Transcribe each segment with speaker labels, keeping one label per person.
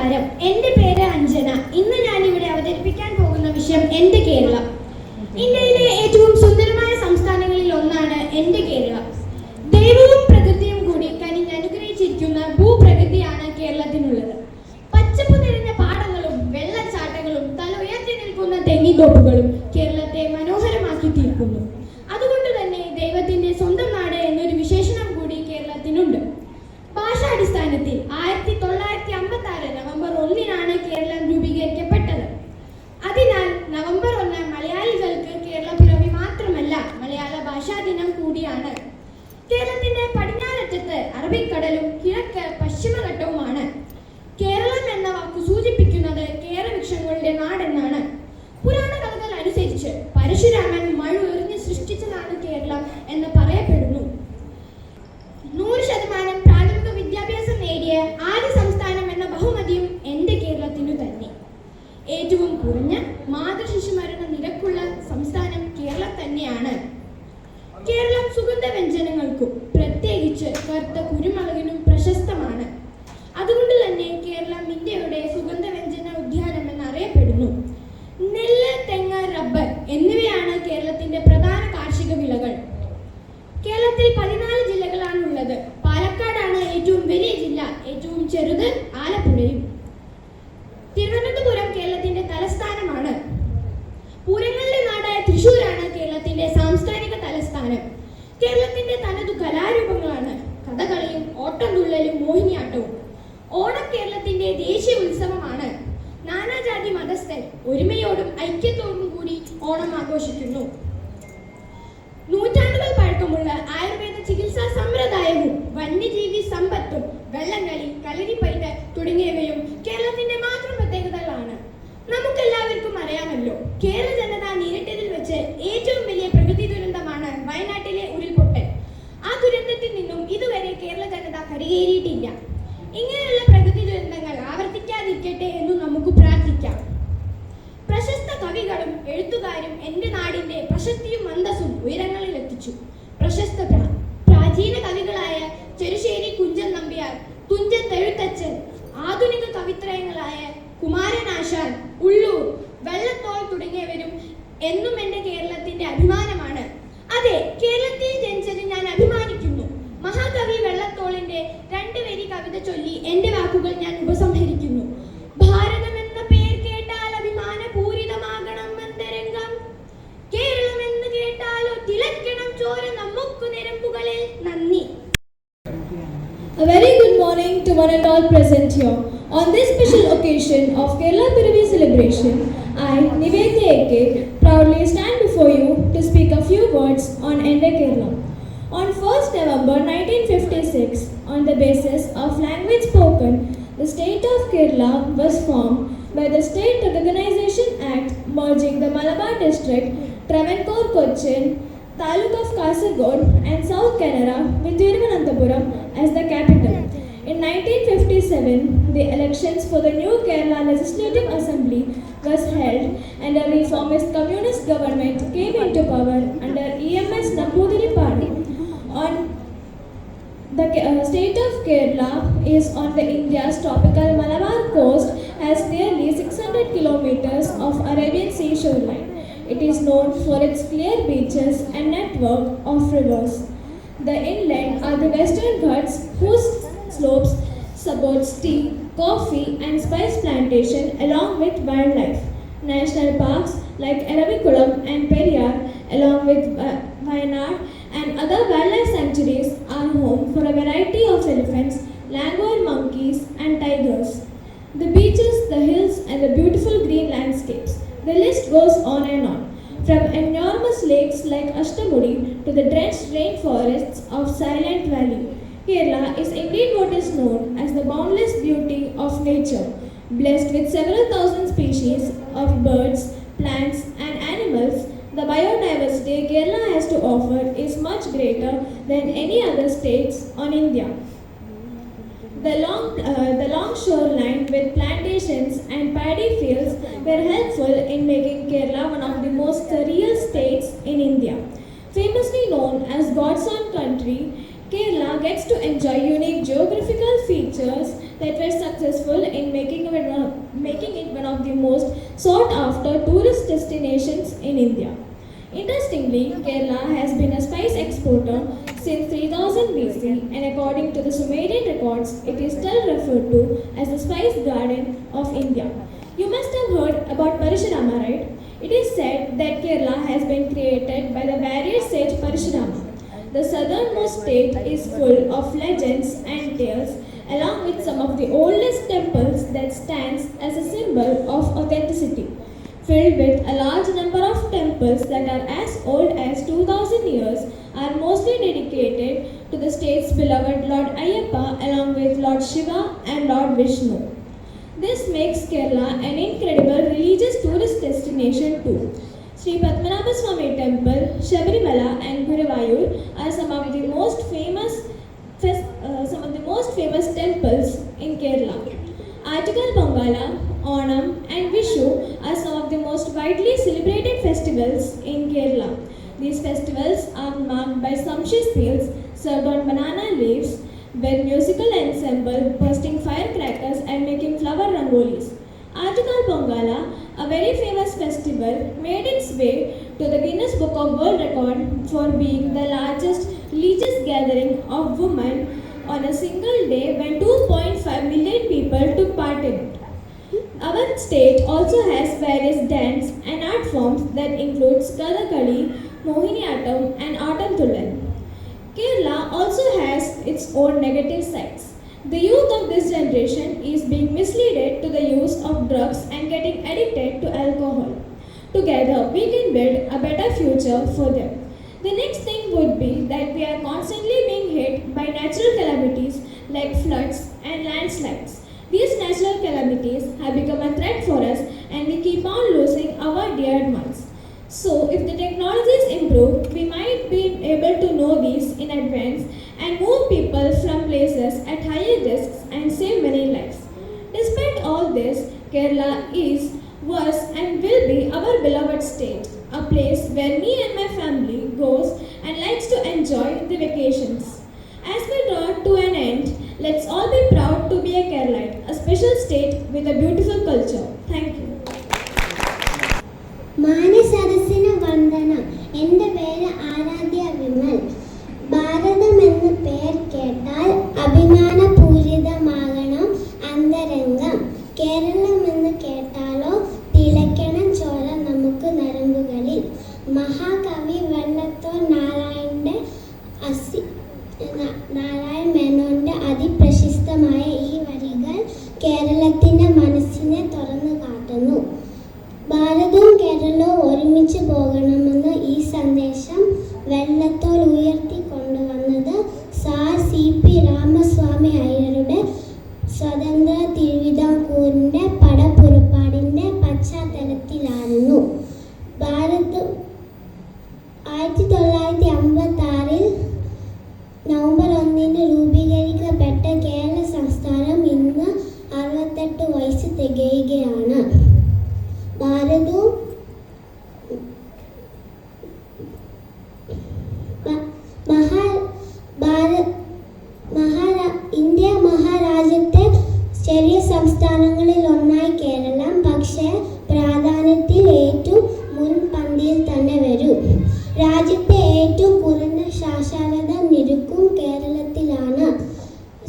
Speaker 1: നമസ്കാരം. എൻ്റെ പേര് അഞ്ജന. ഇന്ന് ഞാൻ ഇവിടെ അവതരിപ്പിക്കാൻ പോകുന്ന വിഷയം എൻ്റെ കേരളം. ഇന്ത്യയിലെ ഏറ്റവും സുന്ദരമായ സംസ്ഥാനങ്ങളിൽ ഒന്നാണ് എൻ്റെ കേരളം. ദൈവവും പ്രകൃതിയും കൂടി കനിഞ്ഞനുഗ്രഹിച്ചിരിക്കുന്ന ഭൂപ്രകൃതിയാണ് കേരളത്തിനുള്ളത്. പച്ചപ്പ് നിറഞ്ഞ പാടങ്ങളും വെള്ളച്ചാട്ടങ്ങളും തല ഉയർത്തി നിൽക്കുന്ന തെങ്ങിത്തോപ്പുകളും കേരളത്തെ മനോഹരമാക്കി തീർക്കുന്നു. അതുകൊണ്ട് തന്നെ ദൈവത്തിന്റെ സ്വന്തം നാട് എന്നൊരു വിശേഷണം കൂടി കേരളത്തിനുണ്ട്. ഭാഷാടിസ്ഥാനത്തിൽ 1956 നവംബർ 1-നാണ് കേരളം രൂപീകരിക്കപ്പെട്ടത്. അതിനാൽ നവംബർ 1 മലയാളികൾക്ക് കേരളപ്പിറവി മാത്രമല്ല, മലയാള ഭാഷാ ദിനം കൂടിയാണ്. കേരളത്തിന്റെ പടിഞ്ഞാററ്റത്ത് അറബിക്കടലും കിഴക്ക് പശ്ചിമഘട്ടവുമാണ്. കേരളം എന്ന വാക്കു സൂചിപ്പിക്കുന്നത് കേരവൃക്ഷങ്ങളുടെ നാടെന്നാണ്. പുരാണ കഥകൾ അനുസരിച്ച് പരശുരാമൻ മഴ എറിഞ്ഞ് സൃഷ്ടിച്ചതാണ് കേരളം എന്ന് പറയപ്പെടുന്നു. 100% പ്രാഥമിക വിദ്യാഭ്യാസം നേടിയ ആദ്യ സംസ്ഥാനം എന്ന ബഹുമതിയും എൻ്റെ കേരളത്തിനു തന്നെ. ഏറ്റവും കുറഞ്ഞ മാതൃശിശുമരണ നിരക്കുള്ള സംസ്ഥാനം കേരളം തന്നെയാണ്. കേരളം സുഗന്ധവ്യഞ്ജനങ്ങൾക്കും പ്രത്യേകിച്ച് കറുത്ത കുരുമുളകിനും പ്രശസ്തമാണ്. അതുകൊണ്ട് തന്നെ കേരളം ഇന്ത്യയുടെ സുഗന്ധവ്യഞ്ജന ഉദ്യാനം എന്നറിയപ്പെടുന്നു. നെല്ല്, തെങ്ങ്, റബ്ബർ എന്നിവയാണ് കേരളത്തിന്റെ പ്രധാന കാർഷിക വിളകൾ. കേരളത്തിൽ 14 ജില്ലകളാണുള്ളത്. പാലക്കാടാണ് ഏറ്റവും വലിയ ജില്ല. ഏറ്റവും ചെറുത് ആലപ്പുഴയും. തിരുവനന്തപുരം കേരളത്തിന്റെ തലസ്ഥാനമാണ്. പൂരങ്ങളുടെ നാടായ തൃശ്ശൂരാണ് കേരളത്തിന്റെ സാംസ്കാരിക തലസ്ഥാനം. കേരളത്തിന്റെ തനതു കലാരൂപങ്ങളാണ് കഥകളിയും ഓട്ടംതുള്ളലും മോഹിനിയാട്ടവും. ഓണം കേരളത്തിന്റെ ദേശീയ ഉത്സവമാണ്. നാനാജാതി മതസ്ഥർ ഒരുമയോടും ഐക്യത്തോടും കൂടി ഓണം ആഘോഷിക്കുന്നു. നൂറ്റാണ്ടുകൾ പഴക്കമുള്ള ആയുർവേദ ചികിത്സാ സമ്പ്രദായവും വന്യജീവി സമ്പത്തും വെള്ളംകളി, കളരിപ്പയറ്റ് തുടങ്ങിയവയും കേരളത്തിന്റെ മാത്രം പ്രത്യേകതകളാണ്. നമുക്കെല്ലാവർക്കും അറിയാമല്ലോ, കേരള ജനത നേരിട്ടതിൽ വെച്ച് ഏറ്റവും വലിയ പ്രകൃതി ദുരന്തമാണ് വയനാട്ടിലെ ഉരുൾപൊട്ടൽ. ആ ദുരന്തത്തിൽ നിന്നും ഇതുവരെ കേരള ജനത കരകയറിയിട്ടില്ല. ഇങ്ങനെയുള്ള പ്രകൃതി ദുരന്തങ്ങൾ ആവർത്തിക്കാതിരിക്കട്ടെ എന്നു നമുക്ക് പ്രാർത്ഥിക്കാം. പ്രശസ്ത കവികളും എഴുത്തുകാരും എൻ്റെ നാടിന്റെ പ്രശസ്തിയും അന്തസ്സും ഉയരങ്ങളിൽ എത്തിച്ചു. പ്രശസ്ത പ്രാചീന കവികളായ ചെറുശ്ശേരി കുഞ്ചൻ നമ്പ്യാർ, തുഞ്ചത്തെഴുത്തച്ഛൻ, ആധുനിക കവിത്രയങ്ങളായ കുമാരനാശാൻ, ഉള്ളൂർ, വെള്ളത്തോൾ തുടങ്ങിയവരും എന്നും എൻ്റെ കേരളത്തിന്റെ അഭിമാനമാണ്. അതെ, കേരളത്തിൽ ജനിച്ചതിൽ ഞാൻ അഭിമാനിക്കുന്നു. മഹാകവി വെള്ളത്തോളിന്റെ 2 വരി കവിത ചൊല്ലി എൻ്റെ വാക്കുകൾ ഞാൻ ഉപസംഹരിക്കുന്നു. ഭാരതം എന്ന പേർ കേട്ടാൽ അഭിമാനപൂരിതമാകണം അന്തരംഗം. കേരളം എന്ന് കേട്ടാലോ തിളക്കണം ചോര നമുക്ക് നിരമ്പുകളിൽ. നന്ദി.
Speaker 2: A very good morning to one and all present here. On this special occasion of Kerala Piravi celebration, I, Nivedya A.K., proudly stand before you to speak a few words on Ende Kerala. On 1st November 1956, on the basis of language spoken, the state of Kerala was formed by the State Recognition Act merging the Malabar district, Travancore, Cochin, Taluk of Kasaragod and South Canara with Thiruvananthapuram as the capital. In 1957, the elections for the new Kerala Legislative Assembly was held and a reformist communist government came into power under EMS Namboodiripadu. The state of Kerala is on the India's tropical Malabar coast, has nearly 600 kilometers of Arabian Sea shoreline. It is known for its clear beaches and network of rivers. The inland are the Western Ghats, whose slopes support tea, coffee and spice plantation along with wildlife. National parks like Eravikulam and Periyar along with Wayanad and other wildlife sanctuaries are home for a variety of elephants, langur monkeys and tigers. The beaches, the hills and the beautiful green landscapes. The list goes on and on. From enormous lakes like Ashtamudi to the drenched rainforests of Silent Valley. Kerala is indeed what is known as the boundless beauty of nature. Blessed with several thousand species of birds, plants and animals, the biodiversity Kerala has to offer is much greater than any other states on India. The long shoreline with plantations and paddy fields were helpful in making Kerala one of the most surreal states in India. Famously known as God's own country, Kerala gets to enjoy unique geographical features that were successful in making it one of the most sought after tourist destinations in India. Interestingly, Kerala has been a spice exporter since 3000 BC, and according to the Sumerian records, it is still referred to as the spice garden of India. You must have heard about Parashurama, right? It is said that Kerala has been created by the warrior sage Parashurama. The southernmost state is full of legends and tales, along with some of the oldest temples that stands as a symbol of authenticity. Filled with a large number of temples that are as old as 2000 years, are mostly dedicated to the state's beloved Lord Ayyappa along with Lord Shiva and Lord Vishnu. This makes Kerala an incredible religious tourist destination too. Sri Padmanabha Swami Temple, Shabarimala and Guruvayur are some of the most famous temples in Kerala. Artikal Pongala, Onam and Vishu are some of the most widely celebrated festivals in Kerala. These festivals are marked by sumptuous meals served on banana leaves, with musical ensemble bursting firecrackers and making flower rangolis. Artikal Pongala, a very famous festival, made its way to the Guinness Book of World Record for being the largest religious gathering of women on a single day when 2.5 million people took part in it. Our state also has various dance and art forms that includes Kathakali, Mohiniyattam and Attam Thullal. Kerala also has its own negative sides. The youth of this generation is being misled to the use of drugs and getting addicted to alcohol. Together, we can build a better future for them. The next thing would be that we are constantly being hit by natural calamities like floods and landslides. These natural calamities have become a threat for us and we keep on losing our dear ones. So, if the technologies improve, we might be able to know these in advance and move people from places at higher risks and save many lives. Despite all this, Kerala is, was and will be our beloved state, a place where me and my family goes and likes to enjoy the vacations. As we draw to an end, let's all be proud to be a Keralite, a special state with a beautiful culture. Thank you.
Speaker 3: മാനസരസിന് വന്ദനം. എൻ്റെ പേര് ആരാധ്യ വിമൽ. ഭാരതം എന്ന പേർ കേട്ടാൽ അഭിമാനപൂരിതമാകണം അന്തരംഗം. കേരളം എന്ന് കേട്ടാലോ തിളയ്ക്കണം ചോര നമുക്ക് നരമ്പുകളിൽ. മഹാകവി വള്ളത്തോൾ നാരായൺ മേനോന്റെ അതിപ്രശസ്തമായ ഈ വരികൾ കേരളത്തിൻ്റെ മനസ്സിനെ തുറന്നു കാട്ടുന്നു. ഭാരതവും കേരളവും ഒരുമിച്ച് പോകണമെന്ന ഈ സന്ദേശം വെള്ളത്തോൾ ഉയർത്തിക്കൊണ്ടുവന്നത് സാർ CP രാമസ്വാമി അയ്യരുടെ സ്വതന്ത്ര തിരുവിതാംകൂറിൻ്റെ പടപ്പുറപ്പാടിൻ്റെ പശ്ചാത്തലത്തിലായിരുന്നു. 1956 നവംബർ 1 രൂപീകരിക്കപ്പെട്ട കേരള സംസ്ഥാനം ഇന്ന് 68 വയസ്സ് തികയുകയാണ്. ഇന്ത്യ മഹാരാജ്യത്തെ ചെറിയ സംസ്ഥാനങ്ങളിൽ ഒന്നായി കേരളം പക്ഷേ പ്രാധാന്യത്തിൽ ഏറ്റവും മുൻപന്തിയിൽ തന്നെ വരും. രാജ്യത്തെ ഏറ്റവും കുറഞ്ഞ സാക്ഷരത നിരക്കും കേരളത്തിലാണ്.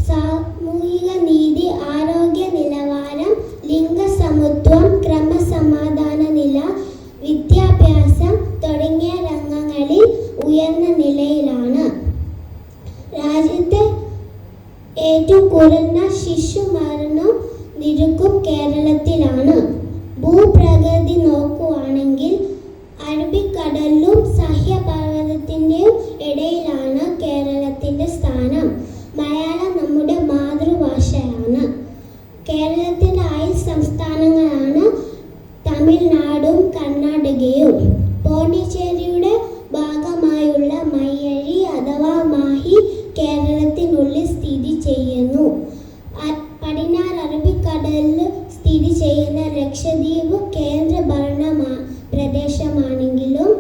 Speaker 3: സാമൂഹിക നീതി, ആരോഗ്യ നിലവാരം, ലിംഗസമത്വം, ക്രമസമാധാന നില, വിദ്യാഭ്യാസം തുടങ്ങിയ രംഗങ്ങളിൽ ഉയർന്ന നിലയിലാണ്. രാജ്യത്തെ ഏറ്റവും കുറഞ്ഞ ശിശുമരണ നിരക്കും കേരളത്തിലാണ്. ഭൂപ്രകൃതി നോക്കുകയാണെങ്കിൽ അറബിക്കടലിലും സഹ്യപർവ്വതത്തിൻ്റെയും ഇടയിലാണ് കേരളത്തിൻ്റെ സ്ഥാനം. മലയാളം നമ്മുടെ മാതൃഭാഷയാണ്. കേരളത്തിൻ്റെ അയൽ സംസ്ഥാനങ്ങളാണ് തമിഴ്നാടും കർണാടകയും. പോണ്ടിച്ചേരിയുടെ ഭാഗമായുള്ള മയ്യഴി അഥവാ മാഹി കേരളത്തിനുള്ളിൽ സ്ഥിതി ചെയ്യുന്നു. പടിഞ്ഞാറ് അറബിക്കടലിൽ സ്ഥിതി ചെയ്യുന്ന ലക്ഷദ്വീപ് കേന്ദ്രഭരണ പ്രദേശമാണെങ്കിലും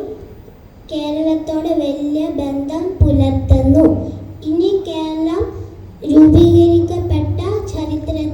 Speaker 3: കേരളത്തോട് വലിയ ബന്ധം പുലർത്തുന്നു. ഇനി കേരളം രൂപീകരിക്കപ്പെട്ട ചരിത്രത്തിൽ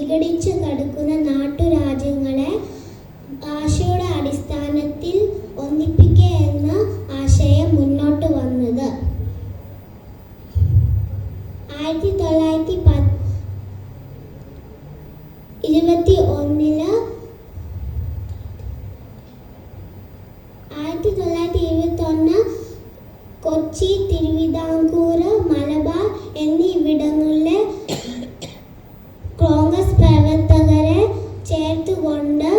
Speaker 3: വിഘടിച്ചു കിടക്കുന്ന നാട്ടുരാജ്യങ്ങളെ ഭാഷയുടെ അടിസ്ഥാനത്തിൽ ഒന്നിപ്പിക്കുക എന്ന ആശയം മുന്നോട്ട് വന്നത്. 1921 കൊച്ചി, തിരുവിതാംകൂർ, മലബാർ എന്നിവിടങ്ങളിലെ കോൺഗ്രസ് പ്രവർത്തകരെ ചേർത്തുകൊണ്ട്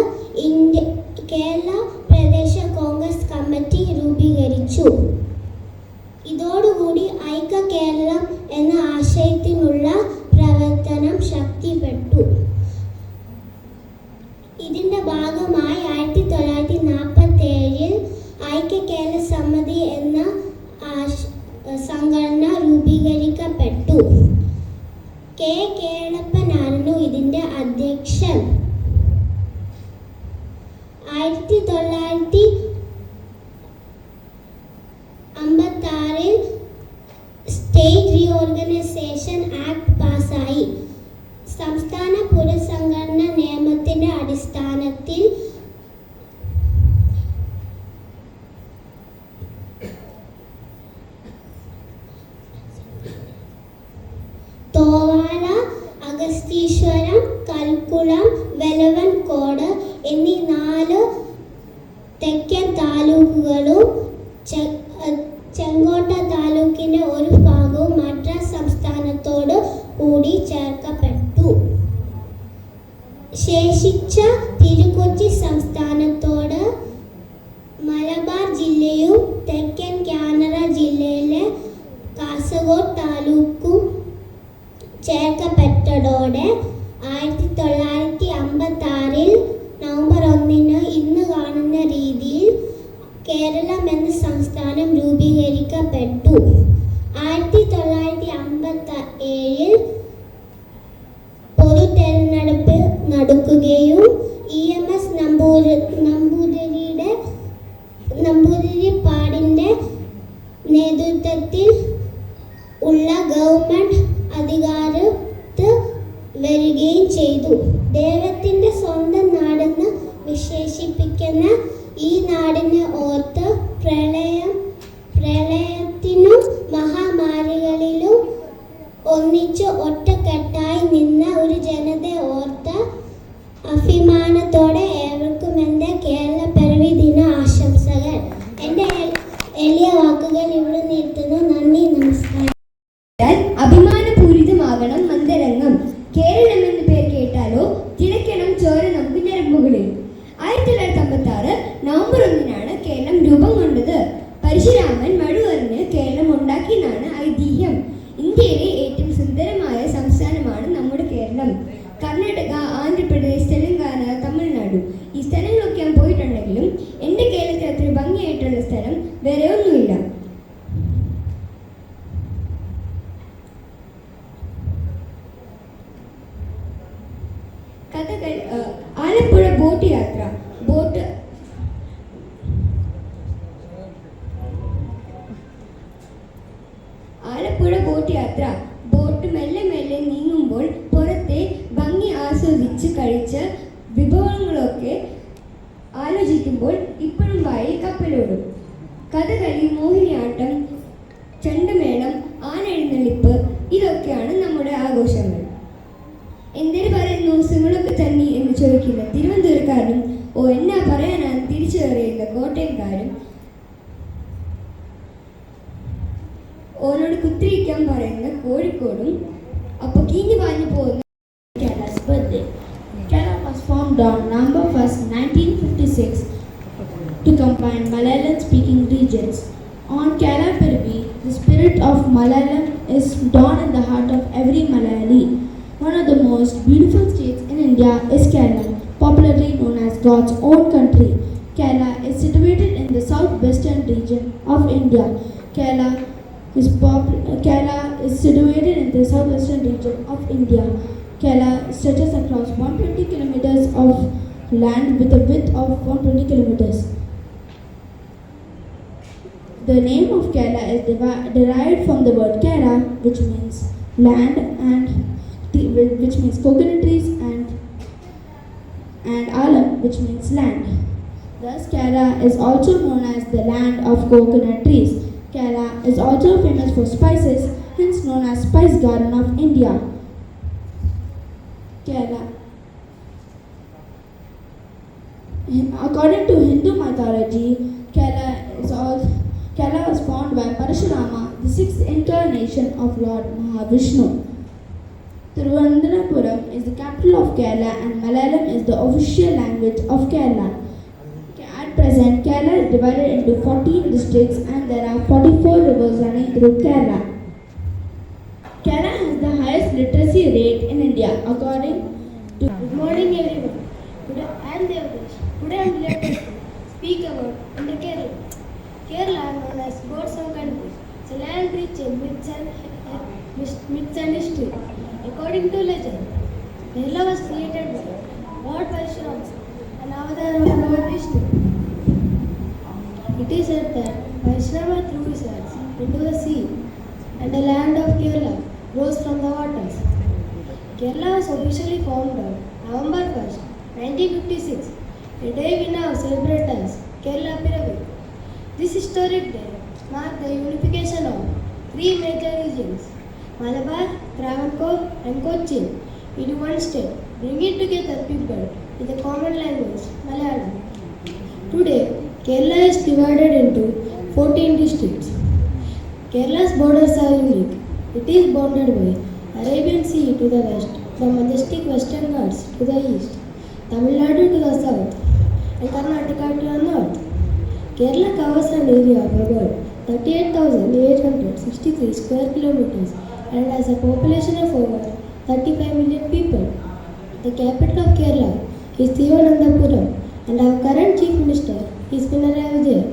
Speaker 3: കേരള പ്രദേശ കോൺഗ്രസ് കമ്മിറ്റി രൂപീകരിച്ചു. ഇതോടുകൂടി ഐക്യ കേരളം എന്ന ആശയത്തിനുള്ള പ്രവർത്തനം ശക്തിപ്പെട്ടു. ഇതിന്റെ ഭാഗമായി 1947 ഐക്യ കേരള സമിതി എന്ന സംഘടന രൂപീകരിക്കപ്പെട്ടു. കെ കേളപ്പനായിരുന്നു ഇതിന്റെ അധ്യക്ഷൻ. 1956 സ്റ്റേറ്റ് റീഓർഗനൈസേഷൻ ആക്ട് പാസായി. സംസ്ഥാന പുനഃസംഘടന നിയമത്തിന്റെ അടിസ്ഥാനത്തിൽ തോവാല, അഗസ്തീശ്വരം, കൽക്കുളം, വെലവൻകോട് എന്നീ 4 തെക്കൻ താലൂക്കുകളും ചെങ്കോട്ട താലൂക്കിന്റെ ഒരു ഭാഗവും മദ്രാസ് സംസ്ഥാനത്തോട് കൂടി ചേർക്കപ്പെട്ടു. ശേഷിച്ച തിരുക്കൊച്ചി സംസ്ഥാനത്തോട് മലബാർ ജില്ലയും തെക്കൻ കാനറ ജില്ലയിലെ കാസർഗോഡ് താലൂക്കും ചേർക്കപ്പെട്ടതോടെ 1956 നവംബർ 1 ഇന്ന് കാണുന്ന രീതിയിൽ കേരളം എന്ന സംസ്ഥാനം രൂപീകരിക്കപ്പെട്ടു. 1957 പൊതു തെരഞ്ഞെടുപ്പ് നടക്കുകയും EMS നമ്പൂതിരിപ്പാടിന്റെ നേതൃത്വത്തിൽ ഉള്ള ഗവൺമെന്റ് അധികാരത്ത് വരികയും ചെയ്തു. ദൈവത്തിന്റെ സ്വന്തം നാടെന്ന് വിശേഷിപ്പിക്കുന്ന ഈ നാടിനെ ഓർത്ത് പ്രളയത്തിനും മഹാമാരികളിലും ഒന്നിച്ച് ഒറ്റക്കെട്ടായി നിന്ന ഒരു ജനതയെ ഓർത്ത് അഭിമാനത്തോടെ ഏവർക്കും എൻ്റെ കേരള പിറവി ദിന ആശംസകൾ. എൻ്റെ എളിയ വാക്കുകൾ ഇവിടെ നിർത്തുന്നു. നന്ദി, നമസ്കാരം.
Speaker 1: അഭിമാനപൂരിതമാകണം മന്ദരംഗം. കേരളം എന്ന പേര് കേട്ടാലോ തിളയ്ക്കണം ചോര നമുക്ക് ഞരമ്പുകളിൽ. 1956 നവംബർ 1 കേരളം രൂപം കൊണ്ടത്. പരശുരാമൻ മഴുവറിഞ്ഞ് കേരളം ഉണ്ടാക്കിയെന്നാണ് ഐതിഹ്യം. ഇന്ത്യയിലെ ഏറ്റവും സുന്ദരമായ സംസ്ഥാനമാണ് നമ്മുടെ കേരളം. കർണാടക, ആന്ധ്രാപ്രദേശ്, തെലങ്കാന, തമിഴ്നാടു ഈ സ്ഥലങ്ങളൊക്കെ ഞാൻ പോയിട്ടുണ്ടെങ്കിലും എൻ്റെ കേരളത്തിൽ അത്ര ഭംഗിയായിട്ടുള്ള സ്ഥലം വേറെ ഒന്നുമില്ല. കഥകൾ. ആലപ്പുഴ ബോട്ട് യാത്ര. ബോട്ട് മെല്ലെ മെല്ലെ നീങ്ങുമ്പോൾ പുറത്തെ ഭംഗി ആസ്വദിച്ച് കഴിച്ച് വിഭവങ്ങളൊക്കെ ആലോചിക്കുമ്പോൾ ഇപ്പോഴും വായിൽ കപ്പലോടും. കഥകളി, മോഹിനിയാട്ടം, ചെണ്ടമേളം, ആനെഴുന്നള്ളിപ്പ് ഇതൊക്കെയാണ് നമ്മുടെ ആഘോഷങ്ങൾ. എന്തിനു പറയുന്നു സിങ്ങളൊക്കെ തന്നെ എന്ന് ചോദിക്കുന്ന തിരുവനന്തപുരക്കാരും എന്നാ പറയാനാണ് തിരിച്ചു പറയുന്ന കോട്ടയംകാരും ഓനോട് കുത്തിരിക്കാൻ പറയുന്ന കോഴിക്കോടും അപ്പോൾ കീഞ്ഞു പാഞ്ഞു പോകുന്ന.
Speaker 2: Kerala's birthday. Kerala was formed on November 1st, 1956 to combine Malayalam-speaking regions. On Kerala Piravi, the spirit of Malayalam is dawned in the heart of every Malayali. One of the most beautiful states in India is Kerala, popularly known as God's own country. Kerala is situated in the southwestern region of India. Kerala is situated in the southwestern region of India. Kerala stretches across 120 kilometers of land with a width of 120 kilometers. The name of Kerala is derived from the word Kera, which means land and which means coconut trees and
Speaker 4: and Alam, which means land. Thus, Kerala is also known as the land of coconut trees. Kerala is also famous for spices, hence known as Spice Garden of India. Kerala. According to Hindu mythology, Kerala was formed by Parashurama, the sixth incarnation of Lord Mahavishnu. Thiruvananthapuram is the capital of Kerala and Malayalam is the official language of Kerala. At present, Kerala is divided into 14 districts and there are 44 rivers running through Kerala. Kerala has the highest literacy rate in India according to...
Speaker 3: Good morning everyone. Today I am Devdesh. Today I am glad to speak about India Kerala. Kerala, known as Gods of Country, is a land rich in myths and history. According to legend, Kerala was created by Lord Parashurama, an avatar of Lord Vishnu. It is said that Vaishnava threw his axe into the sea and the land of Kerala rose from the waters. Kerala was officially formed on November 1st, 1956, a day we now celebrate as Kerala Pyramid. This historic day marked the unification of three major regions, Malabar, Travancore and Cochin, into one state, bringing together people with a common language, Malayalam. Today, Kerala is divided into 14 districts. Kerala's borders are unique. It is bounded by Arabian Sea to the west, the majestic Western Ghats to the east, Tamil Nadu to the south, and Karnataka to the north. Kerala covers an area of about 38,863 square kilometers and has a population of over 35 million people. The capital of Kerala is Thiruvananthapuram and our current Chief Minister is Pinarayi Vijayan.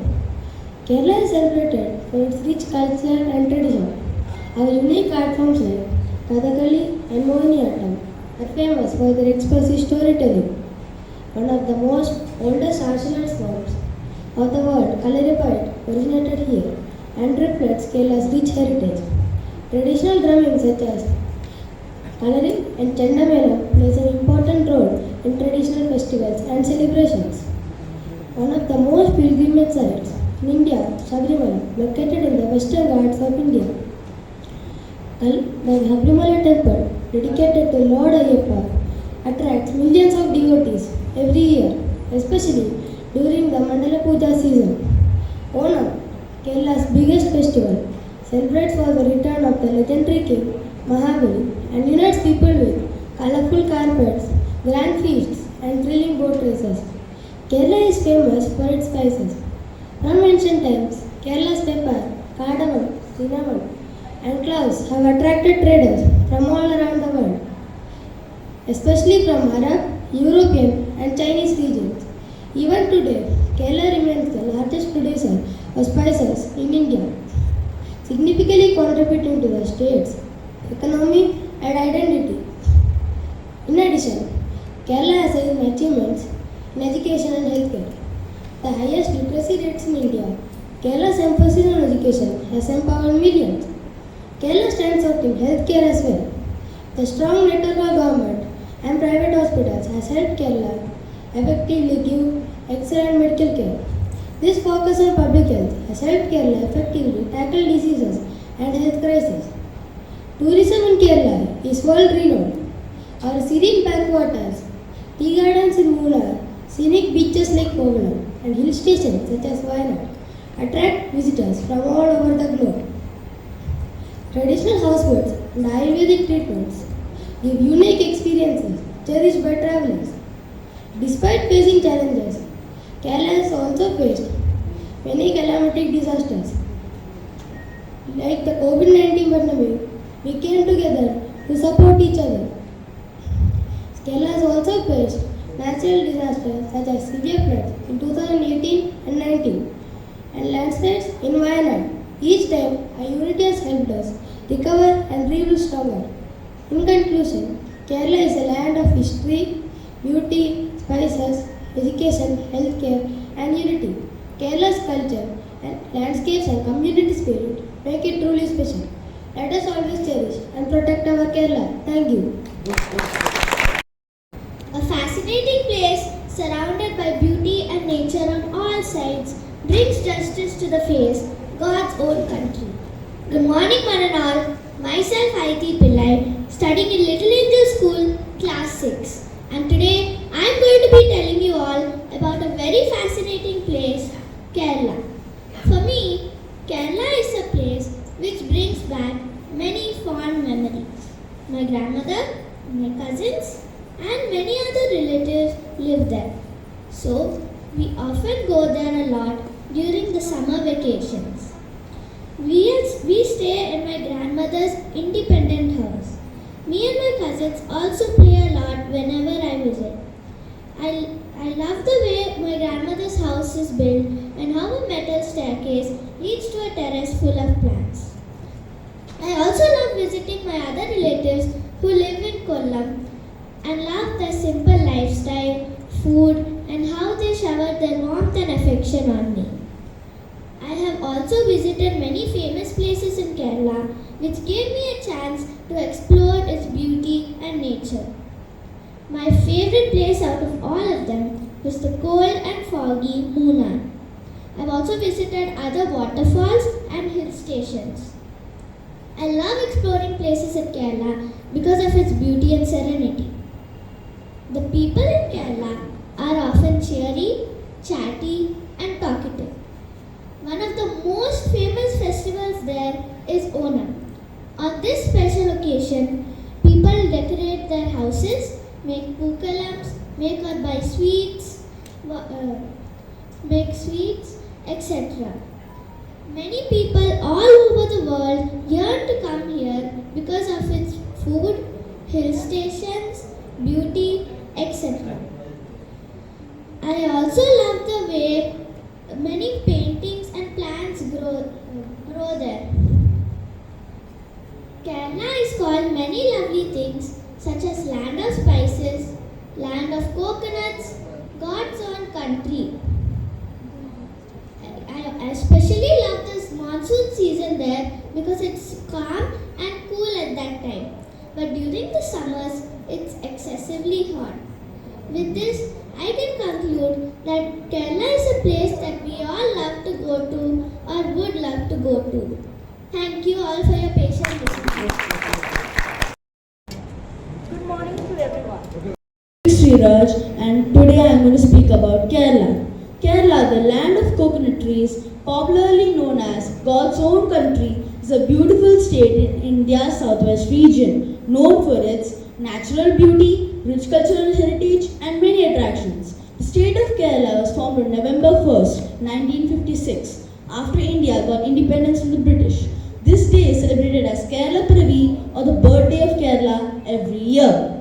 Speaker 3: Kerala is celebrated for its rich culture and tradition. Our unique art forms like Kathakali and Mohiniyattam are famous for their expressive storytelling. One of the most oldest martial arts forms of the world, Kalaripayattu, originated here and reflects Kerala's rich heritage. Traditional drumming such as Kalari and Chandamela plays an important role in traditional festivals and celebrations. One of the most pilgrimage sites in India, Sabrimala, located in the Western Ghats of India. The Sabrimala temple, dedicated to Lord Ayyappa, attracts millions of devotees every year, especially during the Mandala Puja season. Onam, Kerala's biggest festival, celebrates for the return of the legendary king Mahabali and unites people with colorful carpets, grand feasts and thrilling boat races. Kerala is famous for its spices. From ancient times, Kerala's pepper, cardamom, cinnamon and cloves have attracted traders from all around the world, especially from Arab, European and Chinese regions. Even today, Kerala remains the largest producer of spices in India, significantly contributing to the state's economy and identity. In addition, Kerala has achievements in education and healthcare. The highest literacy rates in India, Kerala's emphasis on education has empowered millions. Kerala stands out in healthcare as well. The strong network of government and private hospitals has helped Kerala effectively give excellent medical care. This focus on public health has helped Kerala effectively tackle diseases and health crises. Tourism in Kerala is world renowned. Our serene backwaters, tea gardens in Moolar, scenic beaches like Kovalam, and hill stations such as Wayanad attract visitors from all over the globe. Traditional houseboats and Ayurvedic treatments give unique experiences cherished by travelers. Despite facing challenges, Kerala has also faced many climactic disasters. Like the COVID-19 pandemic, we came together to support each other. Kerala has also faced natural disasters such as severe floods in 2018 and 19 and landslides in Wayanad. Each time, our unity has helped us recover and rebuild stronger. In conclusion, Kerala is a land of history, beauty, spices, education, healthcare and unity. Kerala's culture and landscapes and community spirit make it truly special. Let us always cherish and protect our Kerala. Thank you.
Speaker 1: A fascinating
Speaker 5: fascinating place surrounded by beauty and nature on all sides brings justice to the face, God's own country. Good morning, one and all. Myself, Aiti Pillai, studying in Little Angel School, Class 6. And today, I am going to be telling you all about a very fascinating place, Kerala. For me, Kerala is a place which brings back many fond memories. My grandmother, my cousins, and many other relatives live there. So, we often go there a lot during the summer vacations. We stay in my grandmother's independent house. Me and my cousins also play a lot whenever I visit. I love the way my grandmother's house is built and how a metal staircase leads to a terrace full of plants. I also love visiting my other relatives who live in Kollam and love their simple lifestyle, food, and how they shower their warmth and affection on me. I have also visited many famous places in Kerala which gave me a chance to explore its beauty and nature. My favorite place out of all of them was the cold and foggy Munnar. I've also visited other waterfalls and hill stations. I love exploring places in Kerala because of its beauty and serenity. The people in Kerala are often cheery, chatty, and talkative. One of the most famous festivals there is Onam. On this special occasion, people decorate their houses, make pookalams, make or buy sweets, etc. Many people all over the world yearn to come here because of its food, hill stations, beauty, etc. I also love the way many paintings and plants grow there. Kerala is called many lovely things such as land of spices, land of coconuts, God's own country. I especially love this monsoon season there because it's calm and cool at that time. But during the summers, it's excessively hot. With this, I can conclude that Kerala is a place that we all love to go to or would love to go to. Thank you all for your patient listening.
Speaker 6: Good morning to everyone.
Speaker 4: Sriraj, and today I am going to speak about Kerala. Kerala, the land of coconut trees, popularly known as God's own country, is a beautiful state in India's southwest region, known for its natural beauty, rich cultural heritage, and many attractions. The state of Kerala was formed on November 1st, 1956, after India got independence from the British. This day is celebrated as Kerala Piravi, or the birthday of Kerala, every year.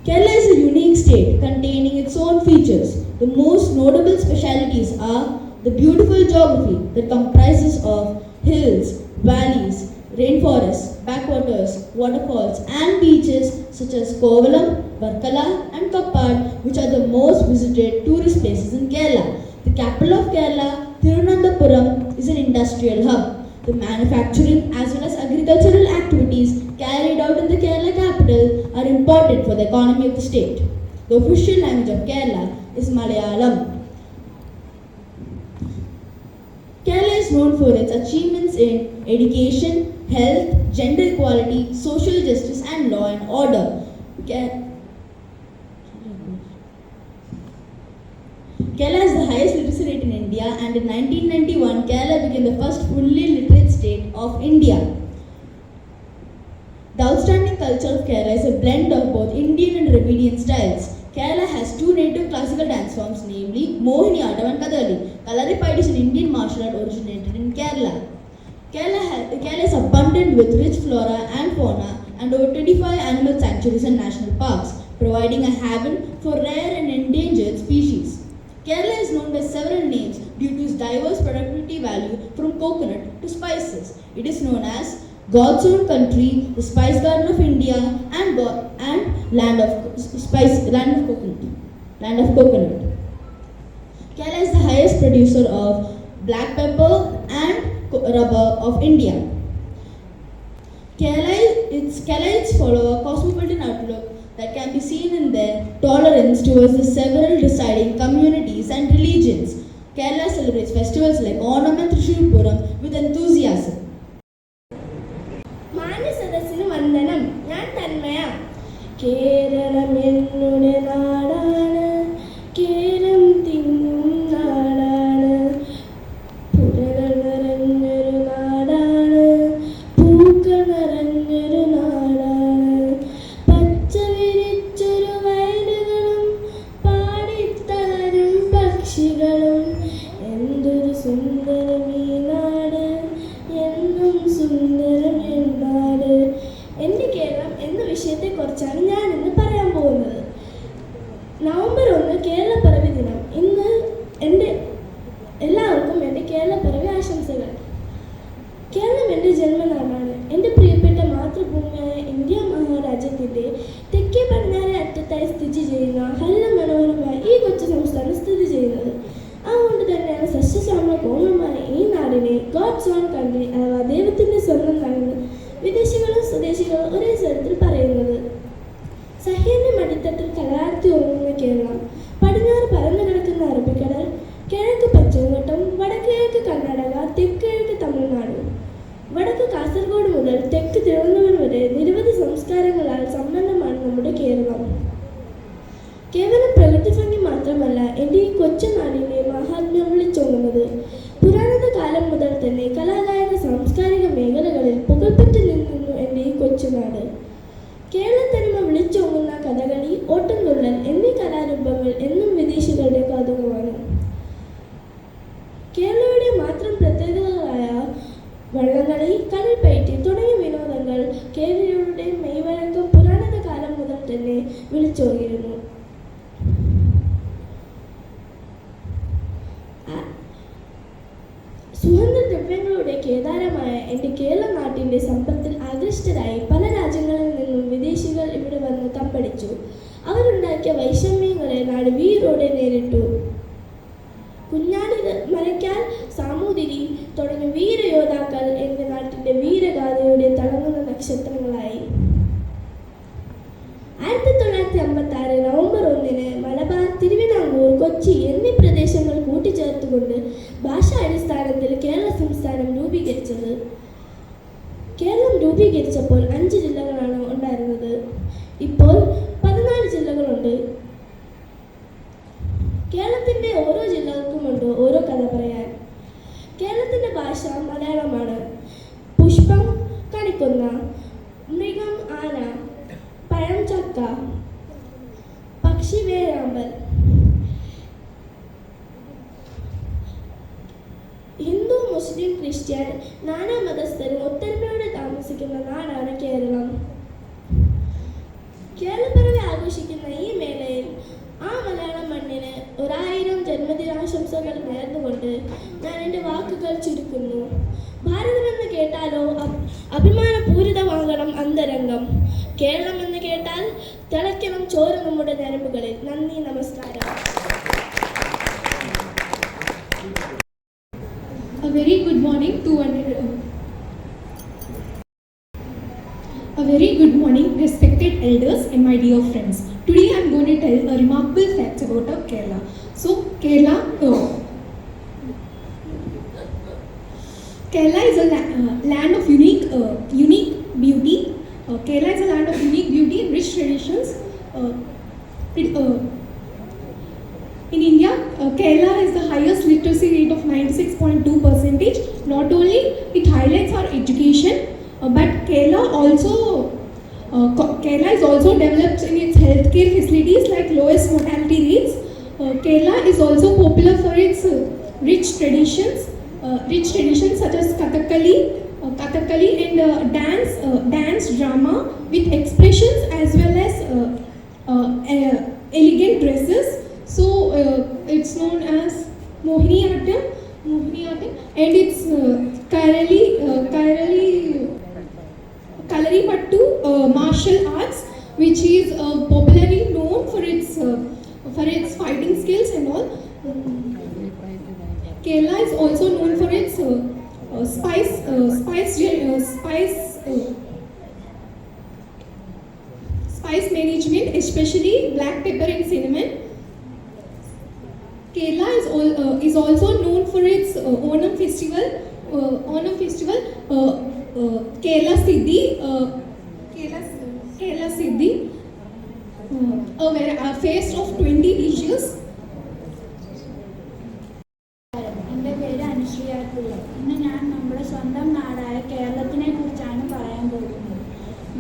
Speaker 4: Kerala is a unique state containing its own features. The most notable specialities are the beautiful geography that comprises of hills, valleys, rainforests, backwaters, waterfalls and beaches such as Kovalam, Varkala and Kappad, which are the most visited tourist places in Kerala. The capital of Kerala, Thiruvananthapuram, is an industrial hub. The manufacturing as well as agricultural activities carried out in the Kerala capital are important for the economy of the state. The official language of Kerala is Malayalam. Kerala is known for its achievements in education, health, gender equality, social justice and law and order. Kerala has the highest literacy rate in India, and in 1991 Kerala became the first fully literate state of India. The outstanding culture of Kerala is a blend of both Indian and Dravidian styles. Kerala has two native classical dance forms, namely Mohiniyattam and Kathakali. Kalaripayattu is an Indian martial art originated in Kerala. Kerala is abundant with rich flora and fauna and over 25 animal sanctuaries and national parks, providing a haven for rare and endangered species. Kerala is known by several names due to its diverse productivity value from coconut to spices. It is known as God's own country, the spice garden of India, and land of coconut. Kerala is the highest producer of black pepper and rubber of India. Keralites follow a cosmopolitan outlook that can be seen in their tolerance towards the several deciding communities and religions. Kerala celebrates festivals like Onam and Thrissur Puram with enthusiasm.
Speaker 2: മാന്യസദസ്സിന് വന്ദനം. ഞാൻ തന്മയ. കേരളം എന്നുടെ നാടാണ്, കേരം തിങ്ങും നാടാണ്, പുഴകൾ നിറഞ്ഞൊരു നാടാണ്, പൂക്കൾ നിറഞ്ഞൊരു നാടാണ്, പച്ച വിരിച്ചൊരു വയലുകളും പാടിത്തളരും പക്ഷികളും, എന്തൊരു സുന്ദരം ഈ നാട്, എന്നും സുന്ദരം എന്നാട്. എൻ്റെ കേരളം എന്ന വിഷയത്തെക്കുറിച്ചാണ് ഞാൻ ഇന്ന് പറയാൻ പോകുന്നത്. നവംബർ 1 കേരളപ്പിറവി ദിനം. ഇന്ന് എല്ലാവർക്കും എൻ്റെ കേരളപ്പിറവി ആശംസകൾ. കേരളം എൻ്റെ ജന്മനാടാണ്. എൻ്റെ പ്രിയപ്പെട്ട മാതൃഭൂമിയായ ഇന്ത്യ മഹാരാജ്യത്തിൻ്റെ തെക്കേ പടിഞ്ഞാറേ അറ്റത്തായി സ്ഥിതി ചെയ്യുന്ന ഹരിത മനോഹരമായ ഈ കൊച്ചു സംസ്ഥാനം സ്ഥിതി ചെയ്യുന്നത്. അതുകൊണ്ട് തന്നെയാണ് സസ്യശ്യാമള കോമളമായ ഈ നാടിനെ ഗോഡ്സ് ഓൺ കൺട്രി അഥവാ ദൈവത്തിൻ്റെ സ്വന്തം നാടെന്ന് വിദേശികളും സ്വദേശികളും ഒരേ സ്വരത്തിൽ പറയുന്നത്. സഹ്യന്റെ മടിത്തട്ടിൽ കലാർത്തി ഉറങ്ങുന്ന കേരളം, പടിഞ്ഞാറ് പരന്നു കിടക്കുന്ന അറബിക്കടൽ, കിഴക്ക് പശ്ചിമഘട്ടം, വടക്ക് കിഴക്ക് കർണാടക, തെക്ക് കിഴക്ക് തമിഴ്നാട്, വടക്ക് കാസർഗോഡ് മുതൽ തെക്ക് തിരുവനന്തപുരം വരെ നിരവധി സംസ്കാരങ്ങളാൽ സമ്പന്നമാണ് നമ്മുടെ കേരളം. കേവലം പ്രകൃതി ഭംഗി മാത്രമല്ല എൻ്റെ ഈ കൊച്ചു നാടിൻ്റെ മഹാത്മ്യം വിളിച്ചോങ്ങുന്നത്. പുരാതന കാലം മുതൽ തന്നെ കലാകായിക സാംസ്കാരിക മേഖലകളിൽ പുകൾപ്പെട്ട് നിൽക്കുന്നു എൻ്റെ ഈ കൊച്ചുനാട്. കേരളത്തനിമ വിളിച്ചോങ്ങുന്ന കഥകളി, ഓട്ടംതുള്ളൽ എന്നീ കലാരൂപങ്ങൾ എന്നും വിദേശികളുടെ കൗതുകമാണ്. കേരളയുടെ മാത്രം പ്രത്യേകതകളായ വള്ളംകളി, കടൽപ്പയറ്റ് തുടങ്ങിയ വിനോദങ്ങൾ കേരളീയരുടെ മെയ്വഴക്കം പുരാതന കാലം മുതൽ തന്നെ വിളിച്ചോങ്ങിയിരുന്നു. സുഗന്ധദ്രവ്യങ്ങളുടെ കേദാരമായ എൻ്റെ കേരള നാട്ടിൻ്റെ സമ്പത്തിൽ ആകൃഷ്ടരായി പല രാജ്യങ്ങളിൽ നിന്നും വിദേശികൾ ഇവിടെ വന്ന് തമ്പടിച്ചു. അവരുണ്ടാക്കിയ വൈഷമ്യങ്ങളെ നാട് വീരോടെ നേരിട്ടു. കുഞ്ഞാലി മരയ്ക്കാൽ, സാമൂതിരി തുടങ്ങിയ വീരയോദ്ധാക്കൾ എൻ്റെ നാട്ടിൻ്റെ വീരഗാഥയുടെ തിളങ്ങുന്ന നക്ഷത്രങ്ങളായി. 1956 നവംബർ 1 മലബാർ, തിരുവിതാംകൂർ, കൊച്ചി എന്നീ പ്രദേശങ്ങൾ കൂട്ടിച്ചേർത്തുകൊണ്ട് ഭാഷാടിസ്ഥാനത്തിൽ കേരള സംസ്ഥാനം രൂപീകരിച്ചത്. കേരളം രൂപീകരിച്ചപ്പോൾ 5 ജില്ലകളാണ് ഉണ്ടായിരുന്നത്. ഇപ്പോൾ 14 ജില്ലകളുണ്ട്. കേരളത്തിൻ്റെ ഓരോ ജില്ലകൾക്കുമുണ്ട് ഓരോ കഥ പറയാൻ. കേരളത്തിൻ്റെ ഭാഷ മലയാളമാണ്. പുഷ്പം കണിക്കൊന്ന, മൃഗം ആന, പഴം ചക്ക, പക്ഷി വേഴാമ്പൽ. ഹിന്ദു, മുസ്ലിം, ക്രിസ്ത്യൻ നാനാ മതസ്ഥരും ഒത്തൊരുമയോടെ താമസിക്കുന്ന നാടാണ് കേരളം. കേരളപ്പിറവി ആഘോഷിക്കുന്ന ഈ മേളയിൽ ആ മലയാള മണ്ണിന് 1000 ജന്മദിനാശംസകൾ നേർന്നുകൊണ്ട് ഞാൻ എൻ്റെ വാക്കുകൾ ചുരുക്കുന്നു. ഭാരതമെന്ന് കേട്ടാലോ അഭിമാനപൂരിതമാകണം അന്തരംഗം. കേരളം എന്ന് കേട്ടാൽ തിളയ്ക്കണം ചോര നമ്മുടെ ഞരമ്പുകളിൽ. നന്ദി, നമസ്കാരം.
Speaker 7: A very good morning to A very good morning, respected elders and my dear friends. Today I am going to tell a remarkable fact about Kerala. So, Kerala is a land of unique beauty. Kerala is a land of unique beauty and rich traditions. In India, Kerala has the highest literacy rate of 96.2%. Not only it highlights our education, but Kerala is also developed in its healthcare facilities like lowest mortality rates. Kerala is also popular for its rich traditions such as Kathakali and dance drama with expressions as well as elegant dresses. So it's known as Mohiniyattam, and it's Kalaripattu martial arts, which is popularly known for its fighting skills and all. Kerala is also known for its spice management especially black pepper and cinnamon. Kerala is also known for its Onam festival. Kerala Siddhi, a feast of 20 dishes.
Speaker 4: എൻ്റെ പേര് അനുശ്രീ പിള്ള. ഇന്ന് ഞാൻ നമ്മുടെ സ്വന്തം നാടായ കേരളത്തിനെ കുറിച്ചാണ് പറയാൻ പോകുന്നത്.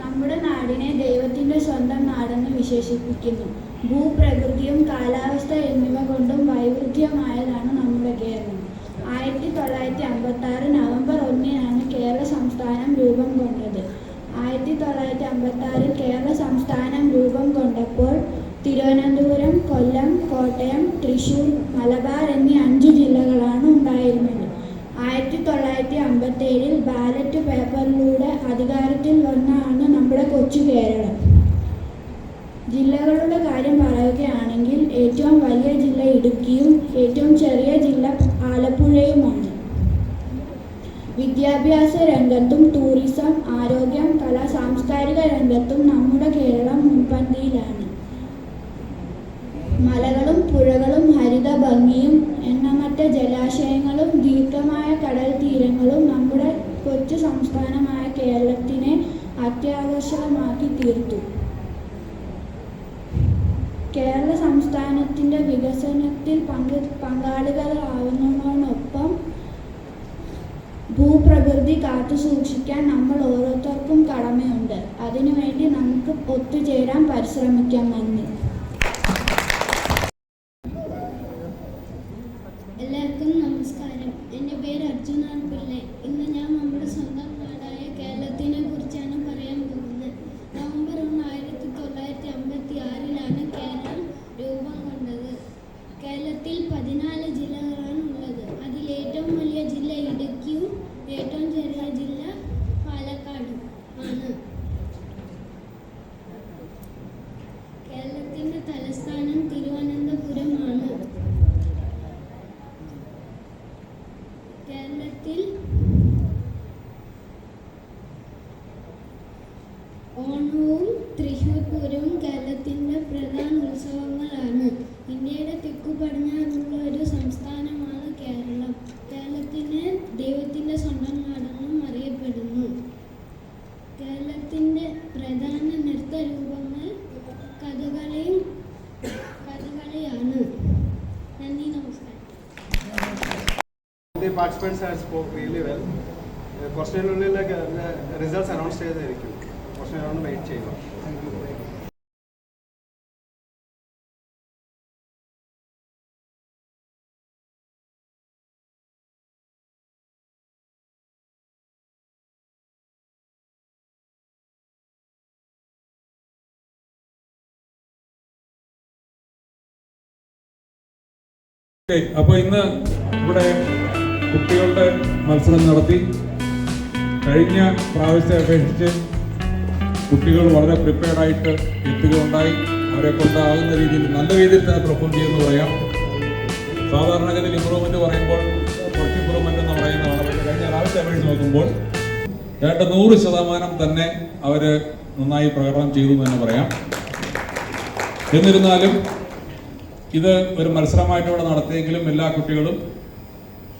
Speaker 4: നമ്മുടെ നാടിനെ ദൈവത്തിൻ്റെ സ്വന്തം നാടെന്ന് വിശേഷിപ്പിക്കുന്നു. ഭൂപ്രകൃതിയും കാലാവസ്ഥ എന്നിവ കൊണ്ടും വൈവിധ്യമായതാണ് നമ്മുടെ കേരളം. 1956 നവംബർ 1-നാണ് കേരള സംസ്ഥാനം രൂപം കൊണ്ടത്. 1956 കേരള സംസ്ഥാനം രൂപം കൊണ്ടപ്പോൾ തിരുവനന്തപുരം, കൊല്ലം, കോട്ടയം, തൃശ്ശൂർ, മലബാർ എന്നീ 5 ജില്ലകളാണ് ഉണ്ടായിരുന്നത്. 1957 ബാലറ്റ് പേപ്പറിലൂടെ അധികാരത്തിൽ വന്നാണ് നമ്മുടെ കൊച്ചു കേരളം. ജില്ലകളുടെ കാര്യം പറയുകയാണെങ്കിൽ ഏറ്റവും വലിയ ജില്ല ഇടുക്കിയും ഏറ്റവും ചെറിയ ജില്ല ആലപ്പുഴയുമാണ്. വിദ്യാഭ്യാസ രംഗത്തും ടൂറിസം, ആരോഗ്യം, കല, സാംസ്കാരിക രംഗത്തും നമ്മുടെ കേരളം മുൻപന്തിയിലാണ്. മലകളും പുഴകളും ഹരിത ഭംഗിയും എണ്ണമറ്റ ജലാശയങ്ങളും ദീർഘമായ കടൽ തീരങ്ങളും നമ്മുടെ കൊച്ചു സംസ്ഥാനമായ കേരളത്തിനെ അത്യാകർഷകമാക്കി തീർത്തു. കേരള സംസ്ഥാനത്തിൻ്റെ വികസനത്തിൽ പങ്കാളികളാവുന്നതോടൊപ്പം ഭൂപ്രകൃതി കാത്തു സൂക്ഷിക്കാൻ നമ്മൾ ഓരോരുത്തർക്കും കടമയുണ്ട്. അതിനുവേണ്ടി നമുക്ക് ഒത്തുചേരാൻ പരിശ്രമിക്കാം. നന്ദി.
Speaker 3: എല്ലാവർക്കും നമസ്കാരം. എൻ്റെ പേര് അർജുന പിള്ളെ. ഇന്ന് ഞാൻ നമ്മുടെ സ്വന്തം നാടായ കേരളത്തിനെ കുറിച്ചാണ് പറയാൻ പോകുന്നത്. നവംബർ 1, 1956 കേരളം രൂപം കൊണ്ടത്. കേരളത്തിൽ 14 ജില്ലകളാണ് ഉള്ളത്. അതിൽ ഏറ്റവും വലിയ ജില്ല ഇടുക്കിയും ഏറ്റവും ചെറിയ ജില്ല പാലക്കാടും ആണ്. കേരളത്തിൻ്റെ തലസ്ഥാനം തിരുവനന്തപുരമാണ്. കേരളത്തിൽ ഓണവും തൃശ്ശൂർ പൂരവും കേരളത്തിൻ്റെ പ്രധാന ഉത്സവങ്ങളാണ്. ഇന്ത്യയുടെ തെക്കു പടിഞ്ഞാറുള്ള ഒരു സംസ്ഥാനമാണ് കേരളം. കേരളത്തിനെ ദൈവത്തിൻ്റെ സ്വന്തം നാടെന്നും അറിയപ്പെടുന്നു. കേരളത്തിൻ്റെ പ്രധാന നൃത്തരൂപങ്ങൾ കഥകളിയാണ്. നന്ദി, നമസ്കാരം.
Speaker 8: The participants have spoke really well. കുറച്ചിനുള്ളിൽ റിസൾട്ട്സ് അനൗൺസ് ചെയ്തായിരിക്കും. കുറച്ച് നേരം വെയിറ്റ് ചെയ്യുക.
Speaker 9: അപ്പോൾ ഇന്ന് ഇവിടെ കുട്ടികളുടെ മത്സരം നടത്തി. കഴിഞ്ഞ പ്രാവശ്യത്തെ അപേക്ഷിച്ച് കുട്ടികൾ വളരെ പ്രിപ്പയർഡായിട്ട് എത്തുകയുണ്ടായി. അവരെ കൊണ്ടാകുന്ന രീതിയിൽ നല്ല രീതിയിൽ തന്നെ പെർഫോം ചെയ്യുമെന്ന് പറയാം. സാധാരണഗതിയിൽ ഇമ്പ്രൂവ്മെൻറ്റ് പറയുമ്പോൾ കുറച്ച് ഇമ്പ്രൂവ്മെൻ്റ് എന്ന് പറയുന്നതാണ്. പക്ഷേ കഴിഞ്ഞ പ്രാവശ്യത്തെ അപേക്ഷിച്ച് നോക്കുമ്പോൾ 100% തന്നെ അവർ നന്നായി പ്രകടനം ചെയ്തു എന്ന് തന്നെ പറയാം. എന്നിരുന്നാലും ഇത് ഒരു മത്സരമായിട്ടൂടെ നടത്തിയെങ്കിലും എല്ലാ കുട്ടികളും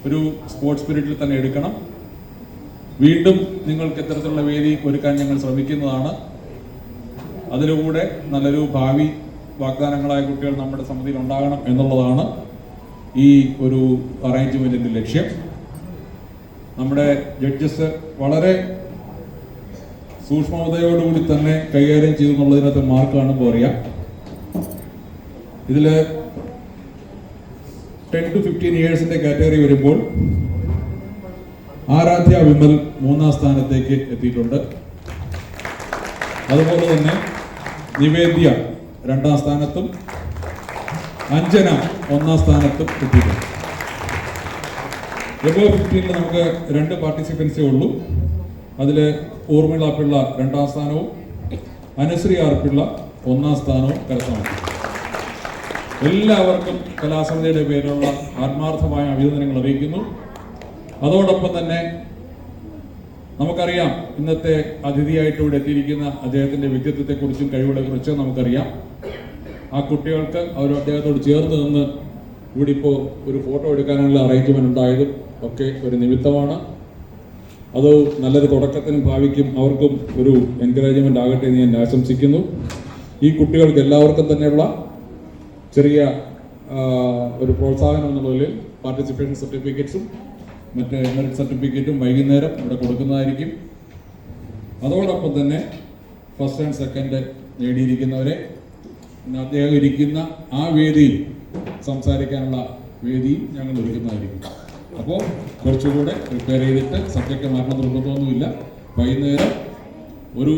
Speaker 9: ഒരു സ്പോർട്സ് സ്പിരിറ്റിൽ തന്നെ എടുക്കണം. വീണ്ടും നിങ്ങൾക്ക് ഇത്തരത്തിലുള്ള വേദി ഒരുക്കാൻ ഞങ്ങൾ ശ്രമിക്കുന്നതാണ്. അതിലൂടെ നല്ലൊരു ഭാവി വാഗ്ദാനങ്ങളായ കുട്ടികൾ നമ്മുടെ സമിതിയിൽ ഉണ്ടാകണം എന്നുള്ളതാണ് ഈ ഒരു അറേഞ്ച്മെൻറ്റിൻ്റെ ലക്ഷ്യം. നമ്മുടെ ജഡ്ജസ് വളരെ സൂക്ഷ്മതയോടുകൂടി തന്നെ കൈകാര്യം ചെയ്തു എന്നുള്ളതിനകത്ത് മാർക്ക് കാണുമ്പോൾ അറിയാം. ഇതിൽ 10 to 15 ഇയേഴ്സിൻ്റെ കാറ്റഗറി വരുമ്പോൾ ആരാധ്യ വിമൽ 3ാം സ്ഥാനത്തേക്ക് എത്തിയിട്ടുണ്ട്. അതുപോലെ തന്നെ നിവേദ്യ 2ാം സ്ഥാനത്തും അഞ്ജന 1ാം സ്ഥാനത്തും എത്തിയിട്ടുണ്ട്. എബോ 15 നമുക്ക് 2 പാർട്ടിസിപ്പൻസേ ഉള്ളൂ. അതിൽ ഊർമിള പിള്ള 2ാം സ്ഥാനവും അനുശ്രീ ആർ പിള്ള 1ാം സ്ഥാനവും കരസ്ഥമാക്കി. എല്ലാവർക്കും കലാസമിതിയുടെ പേരിലുള്ള ആത്മാർത്ഥമായ അഭിനന്ദനങ്ങൾ അറിയിക്കുന്നു. അതോടൊപ്പം തന്നെ നമുക്കറിയാം ഇന്നത്തെ അതിഥിയായിട്ട് ഇവിടെ എത്തിയിരിക്കുന്ന അദ്ദേഹത്തിൻ്റെ വ്യക്തിത്വത്തെക്കുറിച്ചും കഴിവുകളെക്കുറിച്ചും നമുക്കറിയാം. ആ കുട്ടികൾക്ക് അദ്ദേഹത്തോട് ചേർന്ന് നിന്ന് ഇവിടെ ഇപ്പോൾ ഒരു ഫോട്ടോ എടുക്കാനുള്ള അറേഞ്ച്മെൻ്റ് ഉണ്ടായതും ഒക്കെ ഒരു നിമിത്തമാണ്. അത് നല്ലൊരു തുടക്കത്തിനും ഭാവിക്കും അവർക്കും ഒരു എൻകറേജ്മെൻ്റ് ആകട്ടെ എന്ന് ഞാൻ ആശംസിക്കുന്നു. ഈ കുട്ടികൾക്ക് എല്ലാവർക്കും തന്നെയുള്ള ചെറിയ ഒരു പ്രോത്സാഹനം എന്നുള്ളതിൽ പാർട്ടിസിപ്പേഷൻ സർട്ടിഫിക്കറ്റ്സും മറ്റ് മെറിറ്റ് സർട്ടിഫിക്കറ്റും വൈകുന്നേരം ഇവിടെ കൊടുക്കുന്നതായിരിക്കും. അതോടൊപ്പം തന്നെ ഫസ്റ്റ് ആൻഡ് സെക്കൻഡ് നേടിയിരിക്കുന്നവരെ അദ്ദേഹം ഇരിക്കുന്ന ആ വേദിയിൽ സംസാരിക്കാനുള്ള വേദിയും ഞങ്ങൾ ഒരുക്കുന്നതായിരിക്കും. അപ്പോൾ കുറച്ചുകൂടെ പ്രിപ്പയർ ചെയ്തിട്ട് സബ്ജക്റ്റ് മാറണം നിർബന്ധമൊന്നുമില്ല. വൈകുന്നേരം ഒരു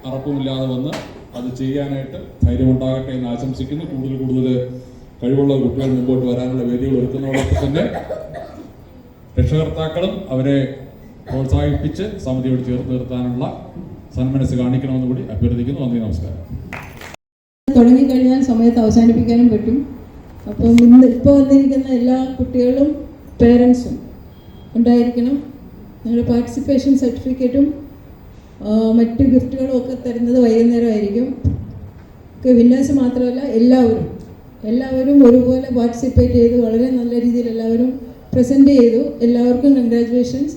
Speaker 9: അറപ്പുമില്ലാതെ വന്ന് അത് ചെയ്യാനായിട്ട് ധൈര്യമുണ്ടാകട്ടെ എന്ന് ആശംസിക്കുന്നു. കൂടുതൽ കഴിവുള്ള കുട്ടികൾ മുമ്പോട്ട് വരാനുള്ള വേദികൾ ഒരുക്കുന്നതോടൊപ്പം തന്നെ രക്ഷകർത്താക്കളും അവരെ പ്രോത്സാഹിപ്പിച്ച് സമിതിയോട് ചേർത്ത് നിർത്താനുള്ള സന്മനസ് കാണിക്കണമെന്ന് കൂടി അഭ്യർത്ഥിക്കുന്നു. നന്ദി, നമസ്കാരം.
Speaker 10: തുടങ്ങിക്കഴിഞ്ഞാൽ സമയത്ത് അവസാനിപ്പിക്കാനും പറ്റും. അപ്പം ഇപ്പോൾ വന്നിരിക്കുന്ന എല്ലാ കുട്ടികളും പേരൻസും ഉണ്ടായിരിക്കണം. ഞങ്ങളുടെ പാർട്ടിസിപ്പേഷൻ സർട്ടിഫിക്കറ്റും മറ്റ് ഗിഫ്റ്റുകളും ഒക്കെ തരുന്നത് വൈകുന്നേരമായിരിക്കും. വിന്നേഴ്സ് മാത്രമല്ല എല്ലാവരും ഒരുപോലെ പാർട്ടിസിപ്പേറ്റ് ചെയ്ത് വളരെ നല്ല രീതിയിൽ എല്ലാവരും പ്രസൻറ്റ് ചെയ്തു. എല്ലാവർക്കും കൺഗ്രാജുലേഷൻസ്.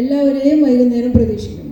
Speaker 10: എല്ലാവരെയും വൈകുന്നേരം പ്രതീക്ഷിക്കും.